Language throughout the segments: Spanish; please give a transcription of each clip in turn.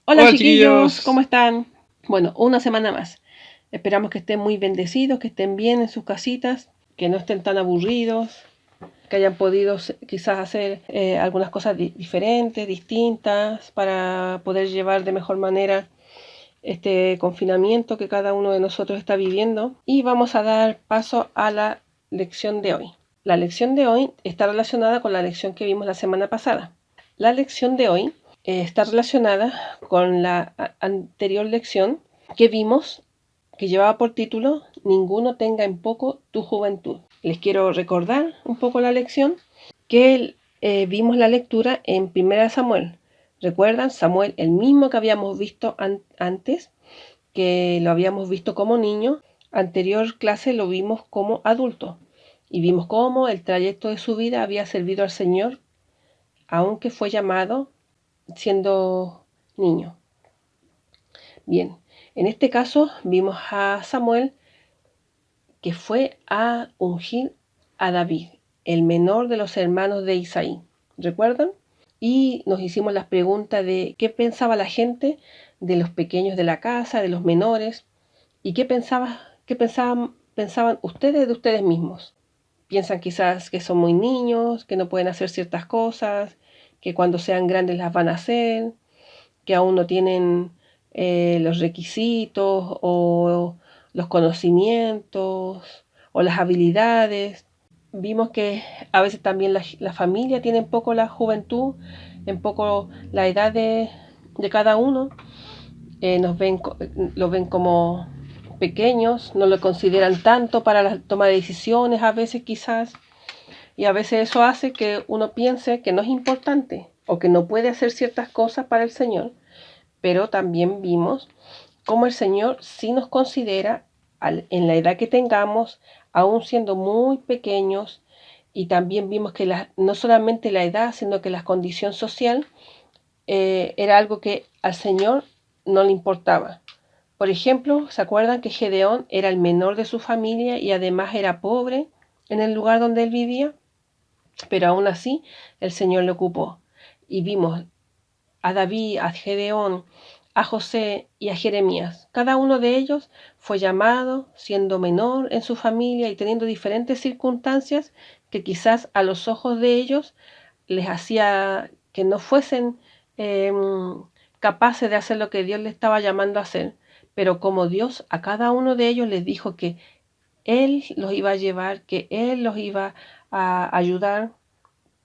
Hola Hola chiquillos, ¿cómo chiquillos. están? Bueno, una semana más. Esperamos que estén muy bendecidos, que estén bien en sus casitas, que no estén tan aburridos, que hayan podido quizás hacer algunas cosas diferentes, distintas, para poder llevar de mejor manera este confinamiento que cada uno de nosotros está viviendo. Y vamos a dar paso a la lección de hoy. La lección de hoy está relacionada con la lección que vimos la semana pasada. La lección de hoy está relacionada con la anterior lección que vimos, que llevaba por título Ninguno tenga en poco tu juventud. Les quiero recordar un poco la lección que vimos la lectura en 1 Samuel. ¿Recuerdan? Samuel, el mismo que habíamos visto antes, que lo habíamos visto como niño. Anterior clase lo vimos como adulto y vimos cómo el trayecto de su vida había servido al Señor, aunque fue llamado siendo niño. Bien, en este caso vimos a Samuel que fue a ungir a David, el menor de los hermanos de Isaí. ¿Recuerdan? Y nos hicimos las preguntas de qué pensaba la gente de los pequeños de la casa, de los menores, y pensaban ustedes de ustedes mismos. Piensan quizás que son muy niños, que no pueden hacer ciertas cosas, que cuando sean grandes las van a hacer, que aún no tienen los requisitos o los conocimientos o las habilidades. Vimos que a veces también la familia tiene en poco la juventud, en poco la edad de cada uno. Los ven como pequeños, no lo consideran tanto para la toma de decisiones a veces quizás, y a veces eso hace que uno piense que no es importante o que no puede hacer ciertas cosas para el Señor. Pero también vimos cómo el Señor sí nos considera en la edad que tengamos, aún siendo muy pequeños, y también vimos que no solamente la edad, sino que la condición social era algo que al Señor no le importaba. Por ejemplo, ¿se acuerdan que Gedeón era el menor de su familia y además era pobre en el lugar donde él vivía? Pero aún así el Señor le ocupó. Y vimos a David, a Gedeón, a José y a Jeremías. Cada uno de ellos fue llamado siendo menor en su familia y teniendo diferentes circunstancias que quizás a los ojos de ellos les hacía que no fuesen eh, capaces de hacer lo que Dios les estaba llamando a hacer. Pero como Dios a cada uno de ellos les dijo que Él los iba a llevar, que Él los iba a ayudar,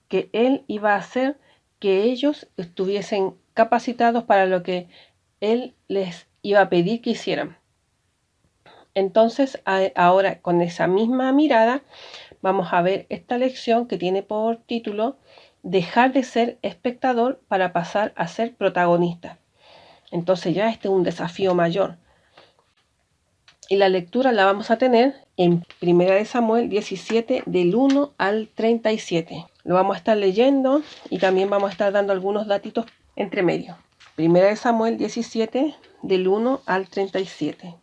que Él iba a hacer que ellos estuviesen capacitados para lo que Él les iba a pedir que hicieran. Entonces, ahora con esa misma mirada, vamos a ver esta lección que tiene por título Dejar de ser espectador para pasar a ser protagonista. Entonces ya este es un desafío mayor. Y la lectura la vamos a tener en 1 Samuel 17 del 1 al 37. Lo vamos a estar leyendo y también vamos a estar dando algunos datitos entre medio. 1 Samuel 17 del 1 al 37.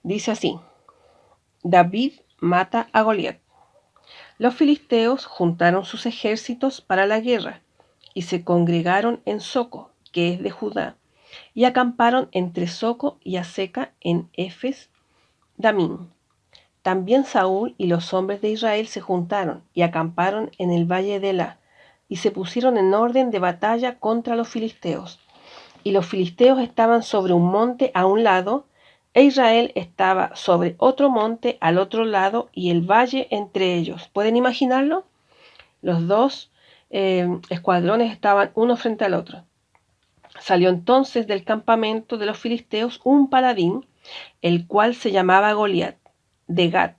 Dice así: David mata a Goliat. Los filisteos juntaron sus ejércitos para la guerra y se congregaron en Soco, que es de Judá, y acamparon entre Soco y Aseca en Efes Damín. También Saúl y los hombres de Israel se juntaron y acamparon en el valle de Elá, y se pusieron en orden de batalla contra los filisteos. Y los filisteos estaban sobre un monte a un lado, e Israel estaba sobre otro monte al otro lado, y el valle entre ellos. ¿Pueden imaginarlo? Los dos escuadrones estaban uno frente al otro. Salió entonces del campamento de los filisteos un paladín, el cual se llamaba Goliat, de Gat,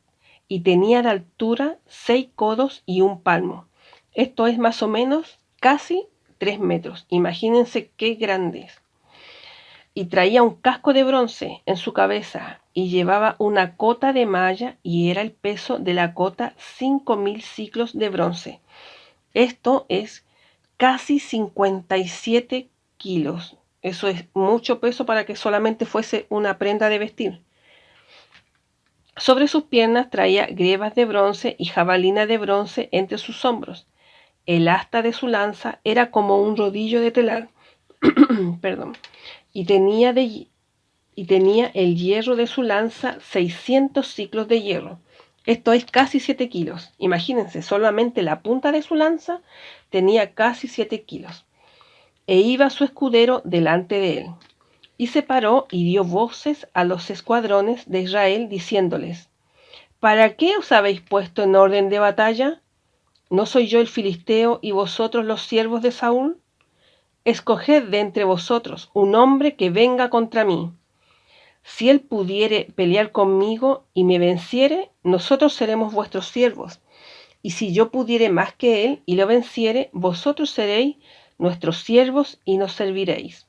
y tenía de altura 6 codos y un palmo. Esto es más o menos casi 3 metros. Imagínense qué grande es. Y traía un casco de bronce en su cabeza y llevaba una cota de malla, y era el peso de la cota 5.000 ciclos de bronce. Esto es casi 57 kilos. Eso es mucho peso para que solamente fuese una prenda de vestir. Sobre sus piernas traía grebas de bronce y jabalina de bronce entre sus hombros. El asta de su lanza era como un rodillo de telar, perdón, y tenía el hierro de su lanza 600 siclos de hierro. Esto es casi 7 kilos. Imagínense, solamente la punta de su lanza tenía casi 7 kilos. E iba su escudero delante de él. Y se paró y dio voces a los escuadrones de Israel, diciéndoles: ¿Para qué os habéis puesto en orden de batalla? ¿No soy yo el filisteo y vosotros los siervos de Saúl? Escoged de entre vosotros un hombre que venga contra mí. Si él pudiere pelear conmigo y me venciere, nosotros seremos vuestros siervos. Y si yo pudiere más que él y lo venciere, vosotros seréis nuestros siervos y nos serviréis.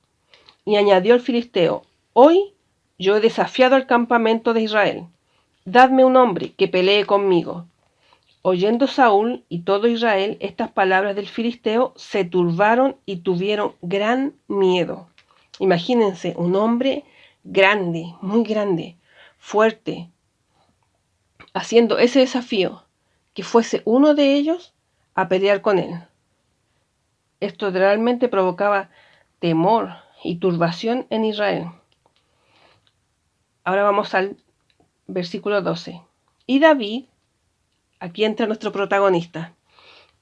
Y añadió el filisteo: Hoy yo he desafiado al campamento de Israel. Dadme un hombre que pelee conmigo. Oyendo Saúl y todo Israel estas palabras del filisteo, se turbaron y tuvieron gran miedo. Imagínense, un hombre grande, muy grande, fuerte, haciendo ese desafío, que fuese uno de ellos a pelear con él. Esto realmente provocaba temor y turbación en Israel. Ahora vamos al versículo 12. Y David, aquí entra nuestro protagonista,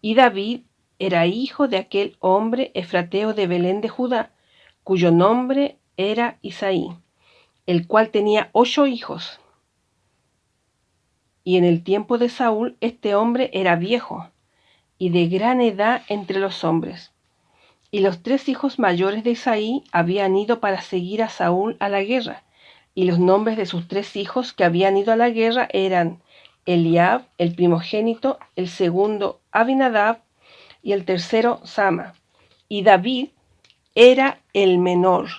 y David era hijo de aquel hombre efrateo de Belén de Judá, cuyo nombre era Isaí, el cual tenía 8 hijos. Y en el tiempo de Saúl este hombre era viejo y de gran edad entre los hombres. Y los 3 hijos mayores de Isaí habían ido para seguir a Saúl a la guerra. Y los nombres de sus 3 hijos que habían ido a la guerra eran Eliab, el primogénito, el segundo Abinadab y el tercero Sama. Y David era el menor.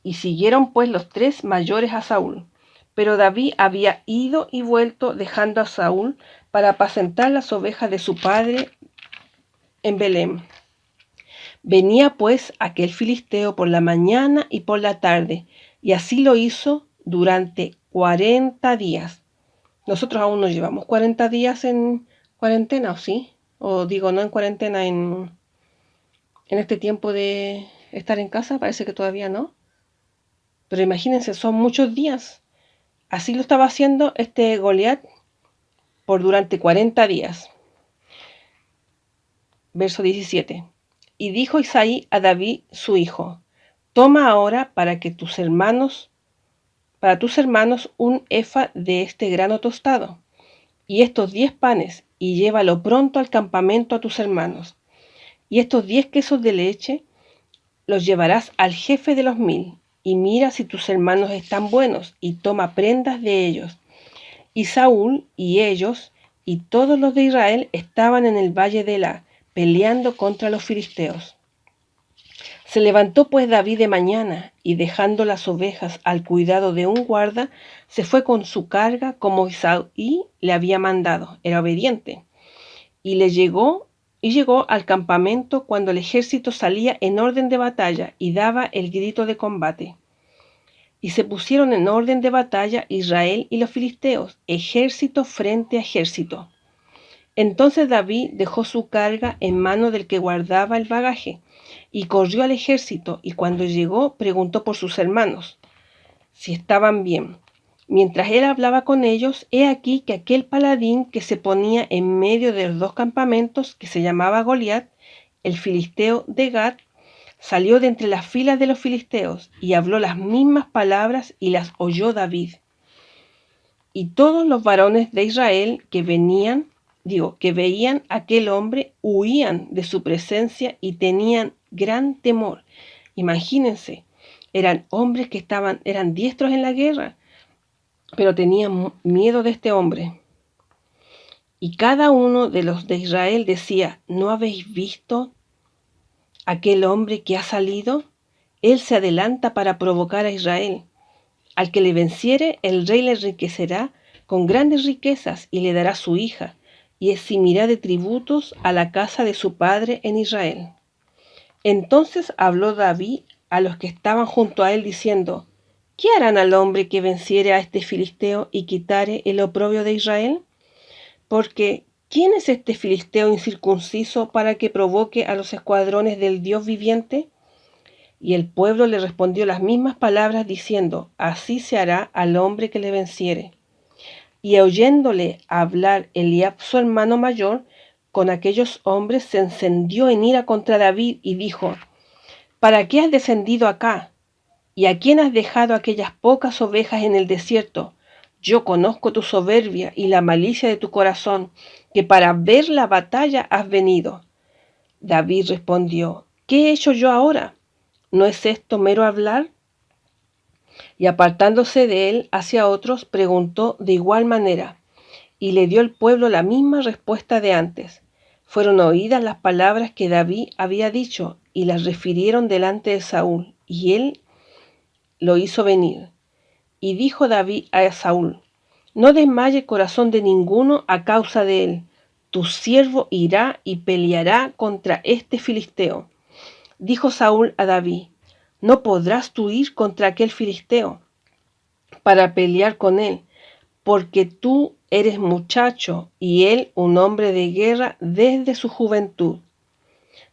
Y siguieron pues los 3 mayores a Saúl. Pero David había ido y vuelto dejando a Saúl para apacentar las ovejas de su padre en Belén. Venía pues aquel filisteo por la mañana y por la tarde, y así lo hizo durante 40 días. Nosotros aún nos llevamos 40 días en cuarentena, ¿o sí? O digo, no en cuarentena, en este tiempo de estar en casa, parece que todavía no. Pero imagínense, son muchos días. Así lo estaba haciendo este Goliat por durante 40 días. Verso 17. Y dijo Isaí a David su hijo: Toma ahora para tus hermanos un efa de este grano tostado, y estos 10 panes, y llévalo pronto al campamento a tus hermanos. Y estos 10 quesos de leche los llevarás al jefe de los 1000, y mira si tus hermanos están buenos, y toma prendas de ellos. Y Saúl y ellos y todos los de Israel estaban en el valle de Elá, peleando contra los filisteos. Se levantó pues David de mañana, y dejando las ovejas al cuidado de un guarda, se fue con su carga como Isaí le había mandado. Era obediente. Y llegó al campamento cuando el ejército salía en orden de batalla y daba el grito de combate. Y se pusieron en orden de batalla Israel y los filisteos, ejército frente a ejército. Entonces David dejó su carga en mano del que guardaba el bagaje, y corrió al ejército, y cuando llegó preguntó por sus hermanos, si estaban bien. Mientras él hablaba con ellos, he aquí que aquel paladín que se ponía en medio de los 2 campamentos, que se llamaba Goliat, el filisteo de Gat, salió de entre las filas de los filisteos, y habló las mismas palabras, y las oyó David. Y todos los varones de Israel que veían a aquel hombre, huían de su presencia y tenían gran temor. Imagínense, eran hombres que eran diestros en la guerra, pero tenían miedo de este hombre. Y cada uno de los de Israel decía: ¿no habéis visto aquel hombre que ha salido? Él se adelanta para provocar a Israel. Al que le venciere, el rey le enriquecerá con grandes riquezas y le dará su hija, y eximirá de tributos a la casa de su padre en Israel. Entonces habló David a los que estaban junto a él, diciendo: ¿qué harán al hombre que venciere a este filisteo y quitare el oprobio de Israel? Porque ¿quién es este filisteo incircunciso para que provoque a los escuadrones del Dios viviente? Y el pueblo le respondió las mismas palabras diciendo, así se hará al hombre que le venciere. Y oyéndole hablar Eliab su hermano mayor, con aquellos hombres se encendió en ira contra David y dijo, ¿para qué has descendido acá? ¿Y a quién has dejado aquellas pocas ovejas en el desierto? Yo conozco tu soberbia y la malicia de tu corazón, que para ver la batalla has venido. David respondió, ¿qué he hecho yo ahora? ¿No es esto mero hablar? Y apartándose de él hacia otros, preguntó de igual manera, y le dio el pueblo la misma respuesta de antes. Fueron oídas las palabras que David había dicho, y las refirieron delante de Saúl, y él lo hizo venir. Y dijo David a Saúl, no desmaye el corazón de ninguno a causa de él. Tu siervo irá y peleará contra este filisteo. Dijo Saúl a David, no podrás tú ir contra aquel filisteo para pelear con él, porque tú eres muchacho y él un hombre de guerra desde su juventud.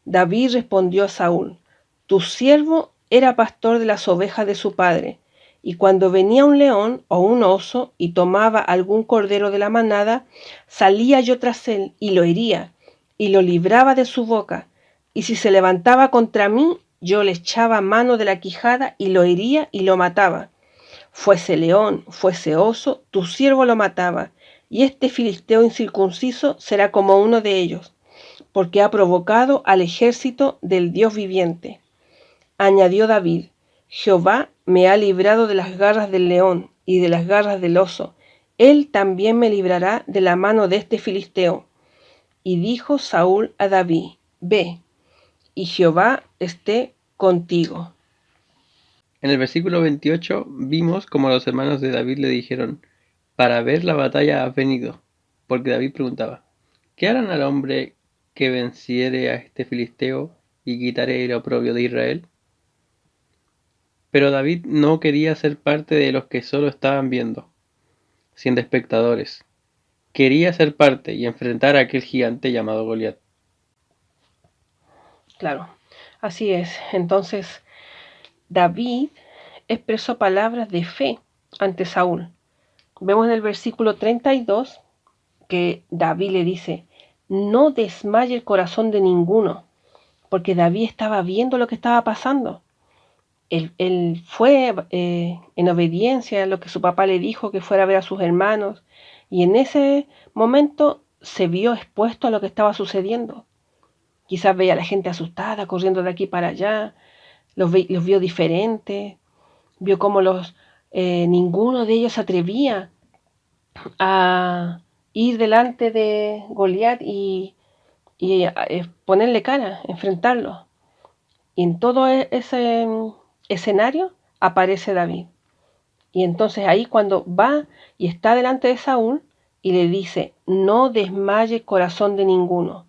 David respondió a Saúl, tu siervo era pastor de las ovejas de su padre, y cuando venía un león o un oso y tomaba algún cordero de la manada, salía yo tras él y lo hería, y lo libraba de su boca, y si se levantaba contra mí, yo le echaba mano de la quijada y lo hería y lo mataba. Fuese león, fuese oso, tu siervo lo mataba, y este filisteo incircunciso será como uno de ellos, porque ha provocado al ejército del Dios viviente. Añadió David, Jehová me ha librado de las garras del león y de las garras del oso. Él también me librará de la mano de este filisteo. Y dijo Saúl a David, ve, y Jehová esté contigo. En el versículo 28 vimos como los hermanos de David le dijeron, para ver la batalla has venido, porque David preguntaba, ¿qué harán al hombre que venciere a este filisteo y quitare el oprobio de Israel? Pero David no quería ser parte de los que solo estaban viendo, siendo espectadores. Quería ser parte y enfrentar a aquel gigante llamado Goliat. Claro, así es. Entonces, David expresó palabras de fe ante Saúl. Vemos en el versículo 32 que David le dice, no desmaye el corazón de ninguno, porque David estaba viendo lo que estaba pasando. Él fue en obediencia a lo que su papá le dijo, que fuera a ver a sus hermanos, y en ese momento se vio expuesto a lo que estaba sucediendo. Quizás veía a la gente asustada, corriendo de aquí para allá, los vio diferentes, vio cómo ninguno de ellos se atrevía a ir delante de Goliat y ponerle cara, enfrentarlo. Y en todo ese escenario aparece David. Y entonces ahí cuando va y está delante de Saúl y le dice, no desmaye corazón de ninguno.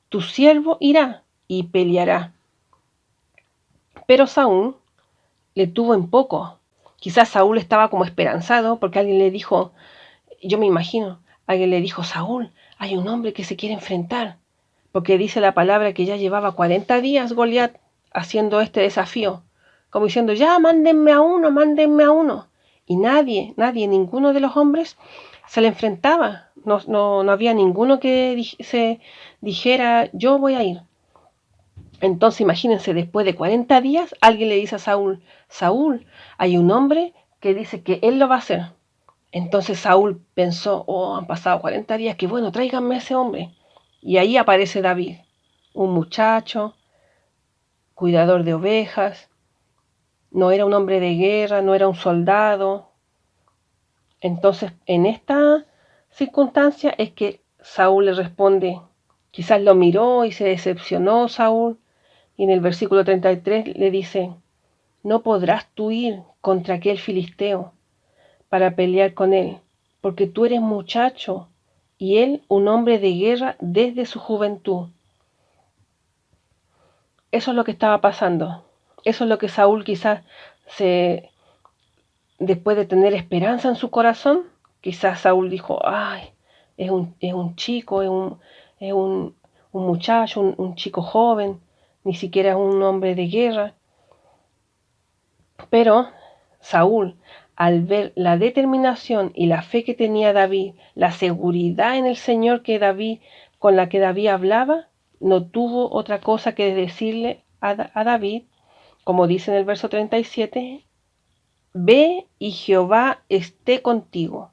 Tu siervo irá y peleará. Pero Saúl le tuvo en poco. Quizás Saúl estaba como esperanzado porque alguien le dijo, yo me imagino, alguien le dijo, Saúl, hay un hombre que se quiere enfrentar. Porque dice la palabra que ya llevaba 40 días Goliat haciendo este desafío. Como diciendo, ya, mándenme a uno, mándenme a uno. Y nadie, ninguno de los hombres se le enfrentaba. No había ninguno que se dijera, yo voy a ir. Entonces imagínense, después de 40 días, alguien le dice a Saúl, Saúl, hay un hombre que dice que él lo va a hacer. Entonces Saúl pensó, oh, han pasado 40 días, que bueno, tráiganme a ese hombre. Y ahí aparece David, un muchacho, cuidador de ovejas, no era un hombre de guerra, no era un soldado. Entonces, en esta circunstancia es que Saúl le responde, quizás lo miró y se decepcionó Saúl, y en el versículo 33 le dice, no podrás tú ir contra aquel filisteo para pelear con él, porque tú eres muchacho y él un hombre de guerra desde su juventud. Eso es lo que estaba pasando. Eso es lo que Saúl quizás después de tener esperanza en su corazón, quizás Saúl dijo, ay, es un chico, es un muchacho, un chico joven, ni siquiera es un hombre de guerra. Pero Saúl, al ver la determinación y la fe que tenía David, la seguridad en el Señor con la que David hablaba, no tuvo otra cosa que decirle a David, como dice en el verso 37, ve y Jehová esté contigo.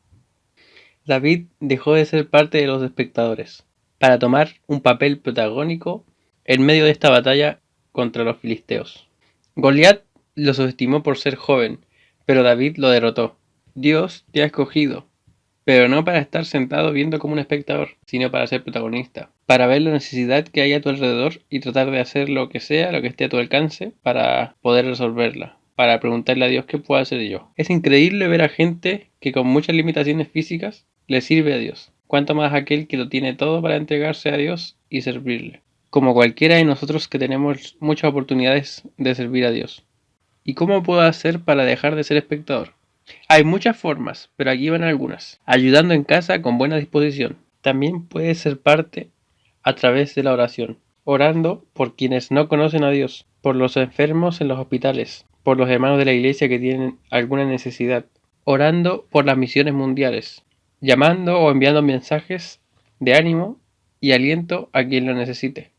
David dejó de ser parte de los espectadores para tomar un papel protagónico en medio de esta batalla contra los filisteos. Goliat lo subestimó por ser joven, pero David lo derrotó. Dios te ha escogido, pero no para estar sentado viendo como un espectador, sino para ser protagonista, para ver la necesidad que hay a tu alrededor y tratar de hacer lo que sea, lo que esté a tu alcance, para poder resolverla, para preguntarle a Dios qué puedo hacer yo. Es increíble ver a gente que con muchas limitaciones físicas le sirve a Dios, cuanto más aquel que lo tiene todo para entregarse a Dios y servirle, como cualquiera de nosotros que tenemos muchas oportunidades de servir a Dios. ¿Y cómo puedo hacer para dejar de ser espectador? Hay muchas formas, pero aquí van algunas. Ayudando en casa con buena disposición. También puede ser parte a través de la oración. Orando por quienes no conocen a Dios, por los enfermos en los hospitales, por los hermanos de la iglesia que tienen alguna necesidad. Orando por las misiones mundiales. Llamando o enviando mensajes de ánimo y aliento a quien lo necesite.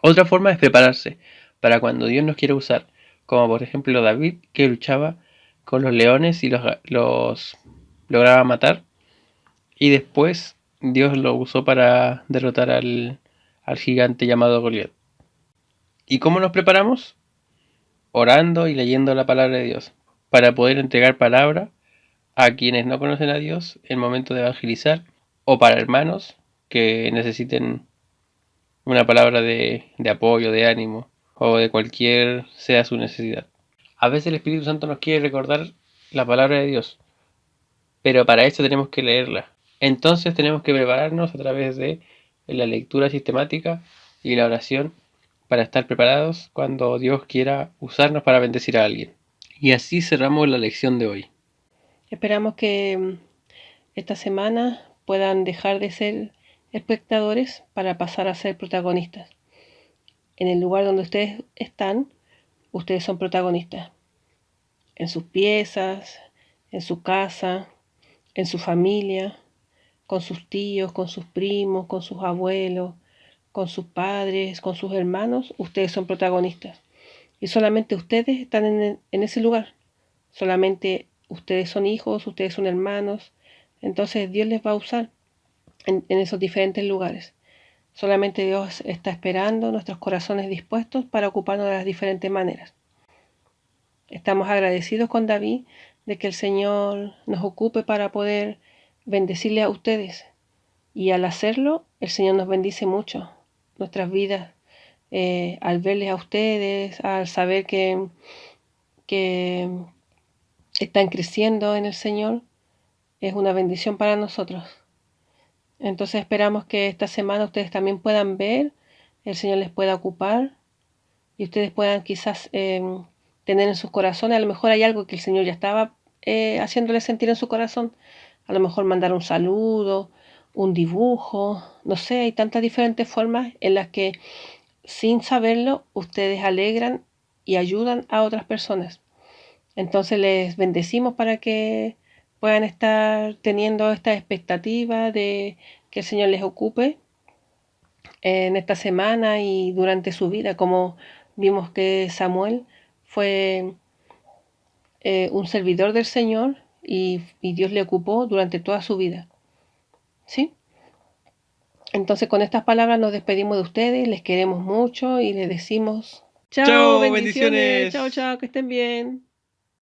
Otra forma es prepararse para cuando Dios nos quiera usar, como por ejemplo David, que luchaba con los leones y los lograba matar, y después Dios lo usó para derrotar al gigante llamado Goliat. ¿Y cómo nos preparamos? Orando y leyendo la palabra de Dios, para poder entregar palabra a quienes no conocen a Dios en momento de evangelizar, o para hermanos que necesiten una palabra de apoyo, de ánimo, o de cualquier sea su necesidad. A veces el Espíritu Santo nos quiere recordar la palabra de Dios, pero para eso tenemos que leerla. Entonces tenemos que prepararnos a través de la lectura sistemática y la oración para estar preparados cuando Dios quiera usarnos para bendecir a alguien. Y así cerramos la lección de hoy. Esperamos que esta semana puedan dejar de ser espectadores para pasar a ser protagonistas. En el lugar donde ustedes están, ustedes son protagonistas. En sus piezas, en su casa, en su familia, con sus tíos, con sus primos, con sus abuelos, con sus padres, con sus hermanos, ustedes son protagonistas. Y solamente ustedes están en ese lugar. Solamente ustedes son hijos, ustedes son hermanos. Entonces Dios les va a usar en esos diferentes lugares. Solamente Dios está esperando nuestros corazones dispuestos para ocuparnos de las diferentes maneras. Estamos agradecidos con David de que el Señor nos ocupe para poder bendecirle a ustedes. Y al hacerlo, el Señor nos bendice mucho nuestras vidas. Al verles a ustedes, al saber que están creciendo en el Señor, es una bendición para nosotros. Entonces esperamos que esta semana ustedes también puedan ver, el Señor les pueda ocupar y ustedes puedan quizás tener en sus corazones, a lo mejor hay algo que el Señor ya estaba haciéndoles sentir en su corazón, a lo mejor mandar un saludo, un dibujo, no sé, hay tantas diferentes formas en las que sin saberlo ustedes alegran y ayudan a otras personas. Entonces les bendecimos para que puedan estar teniendo esta expectativa de que el Señor les ocupe en esta semana y durante su vida, como vimos que Samuel fue un servidor del Señor y Dios le ocupó durante toda su vida. ¿Sí? Entonces con estas palabras nos despedimos de ustedes, les queremos mucho y les decimos chao, bendiciones, chao, chao, que estén bien.